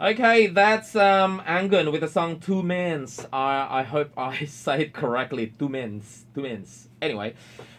Okay, that's Anggun with the song Two Men's. I hope I say it correctly. Two Men's. Two Men's. Anyway,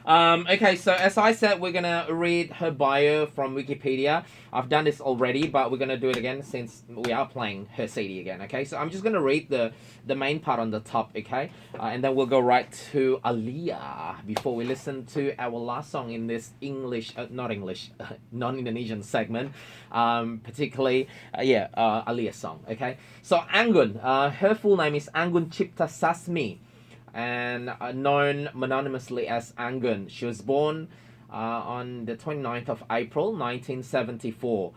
okay, so as I said, we're gonna read her bio from Wikipedia. I've done this already, but we're gonna do it again since we are playing her CD again. Okay, so I'm just gonna read the main part on the top. Okay, and then we'll go right to Aaliyah before we listen to our last song in this English, not English, non-Indonesian segment. Particularly, Aaliyah song. Okay, so Anggun, her full name is Anggun Cipta Sasmi, and known mononymously as Anggun. She was born on the 29th of April 1974.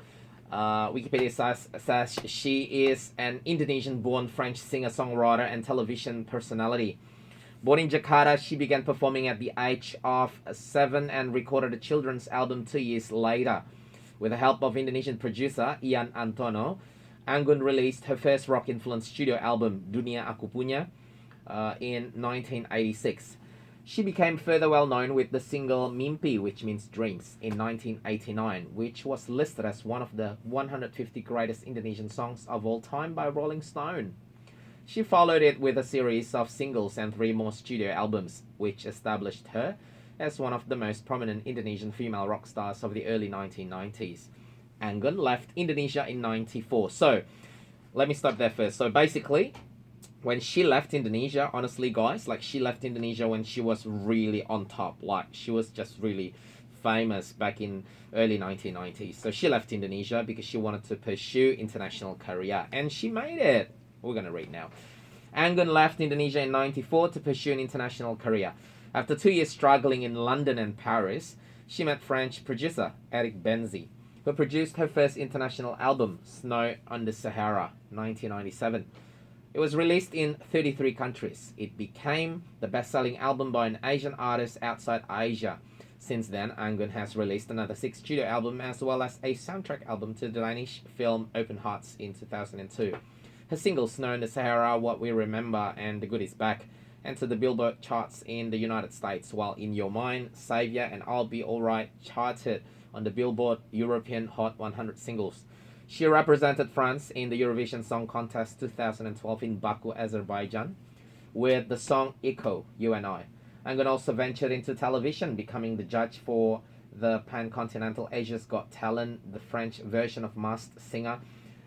Wikipedia says she is an Indonesian-born French singer-songwriter and television personality. Born in Jakarta, she began performing at the age of 7 and recorded a children's album 2 years later. With the help of Indonesian producer Ian Antono, Anggun released her first rock-influenced studio album, Dunia Aku Punya, in 1986. She became further well known with the single Mimpi, which means dreams, in 1989, which was listed as one of the 150 greatest Indonesian songs of all time by Rolling Stone. She followed it with a series of singles and 3 more studio albums, which established her as one of the most prominent Indonesian female rock stars of the early 1990s. Anggun left Indonesia in 94. So, let me stop there first. So basically, when she left Indonesia, honestly, guys, like she left Indonesia when she was really on top. Like she was just really famous back in early 1990s. So she left Indonesia because she wanted to pursue international career, and she made it. We're gonna read now. Anggun left Indonesia in 94 to pursue an international career. After 2 years struggling in London and Paris, she met French producer Eric Benzi, who produced her first international album, Snow on the Sahara, 1997. It was released in 33 countries. It became the best-selling album by an Asian artist outside Asia. Since then, Anggun has released another 6 studio albums as well as a soundtrack album to the Danish film Open Hearts in 2002. Her singles Snow in the Sahara, What We Remember, and The Good Is Back entered the Billboard charts in the United States, while In Your Mind, Savior, and I'll Be Alright charted on the Billboard European Hot 100 singles. She represented France in the Eurovision Song Contest 2012 in Baku, Azerbaijan, with the song Echo, You and I. Anggun also ventured into television, becoming the judge for the Pan-Continental Asia's Got Talent, the French version of Masked Singer,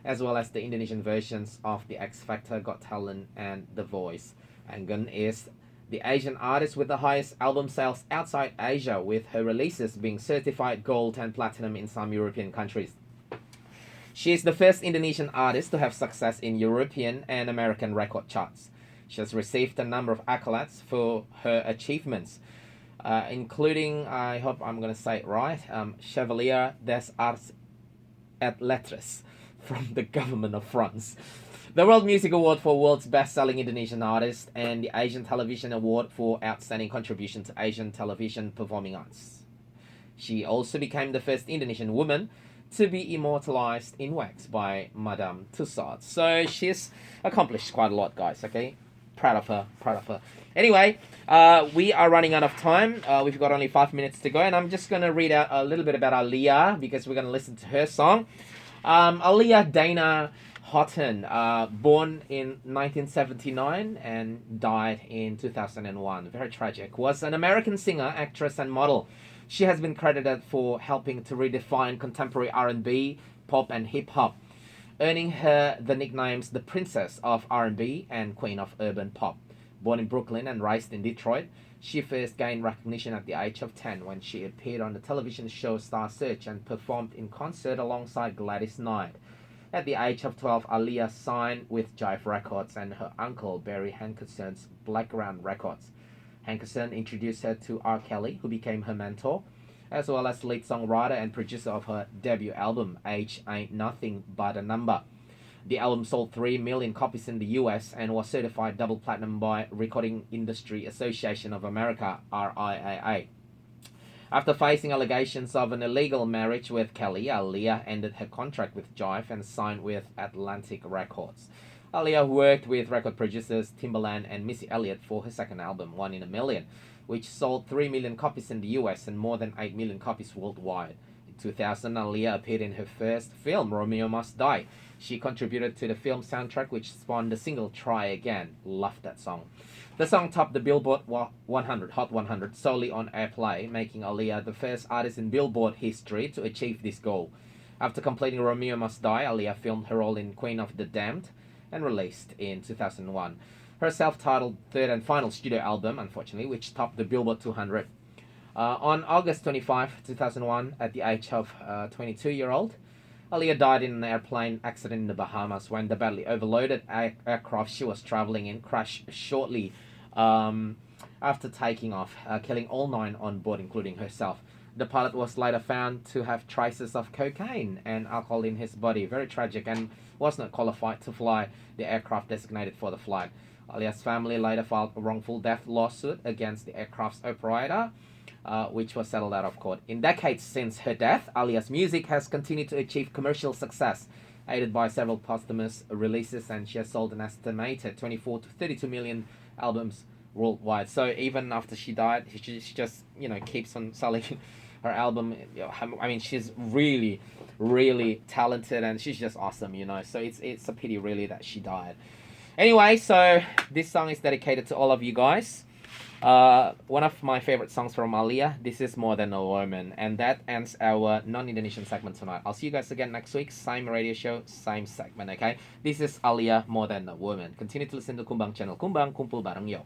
as well as the Indonesian versions of the X Factor, Got Talent, and The Voice. Anggun is the Asian artist with the highest album sales outside Asia, with her releases being certified gold and platinum in some European countries. She is the first Indonesian artist to have success in European and American record charts. She has received a number of accolades for her achievements, including, I hope I'm going to say it right, Chevalier des Arts et Lettres from the government of France, the World Music Award for World's Best-Selling Indonesian Artist, and the Asian Television Award for Outstanding Contribution to Asian Television Performing Arts. She also became the first Indonesian woman to be immortalized in wax by Madame Tussauds. So she's accomplished quite a lot, guys, okay? Proud of her, proud of her. Anyway, we are running out of time. We've got only 5 minutes to go, and I'm just going to read out a little bit about Aaliyah because we're going to listen to her song. Aaliyah Dana Houghton, born in 1979 and died in 2001. Very tragic. Was an American singer, actress, and model. She has been credited for helping to redefine contemporary R&B, pop, and hip-hop, earning her the nicknames the Princess of R&B and Queen of Urban Pop. Born in Brooklyn and raised in Detroit, she first gained recognition at the age of 10 when she appeared on the television show Star Search and performed in concert alongside Gladys Knight. At the age of 12, Aaliyah signed with Jive Records and her uncle Barry Hankerson's Blackground Records. Hankerson introduced her to R. Kelly, who became her mentor, as well as lead songwriter and producer of her debut album, Age Ain't Nothing But a Number. The album sold 3 million copies in the US and was certified double platinum by Recording Industry Association of America, RIAA. After facing allegations of an illegal marriage with Kelly, Aaliyah ended her contract with Jive and signed with Atlantic Records. Aaliyah worked with record producers Timbaland and Missy Elliott for her second album, One in a Million, which sold 3 million copies in the US and more than 8 million copies worldwide. It 2000, Aaliyah appeared in her first film, Romeo Must Die. She contributed to the film soundtrack, which spawned the single Try Again. Love that song. The song topped the Billboard 100 Hot 100 solely on airplay, making Aaliyah the first artist in Billboard history to achieve this goal. After completing Romeo Must Die, Aaliyah filmed her role in Queen of the Damned and released in 2001 her self-titled third and final studio album, unfortunately, which topped the Billboard 200. On August 25, 2001, at the age of 22-year-old, Aaliyah died in an airplane accident in the Bahamas when the badly overloaded aircraft she was traveling in crashed shortly after taking off, killing all 9 on board, including herself. The pilot was later found to have traces of cocaine and alcohol in his body. Very tragic, and was not qualified to fly the aircraft designated for the flight. Aaliyah's family later filed a wrongful death lawsuit against the aircraft's operator, which was settled out of court. In decades since her death, Aaliyah's music has continued to achieve commercial success, aided by several posthumous releases, and she has sold an estimated 24 to 32 million albums worldwide. So even after she died, she just keeps on selling her album. I mean, she's really, really talented, and she's just awesome. So it's a pity really that she died. Anyway, so this song is dedicated to all of you guys. One of my favorite songs from Aaliyah. This is More Than a Woman, and that ends our non-Indonesian segment tonight. I'll see you guys again next week. Same radio show, same segment. Okay, this is Aaliyah, More Than a Woman. Continue to listen to Kumbang channel. Kumbang, kumpul bareng yo.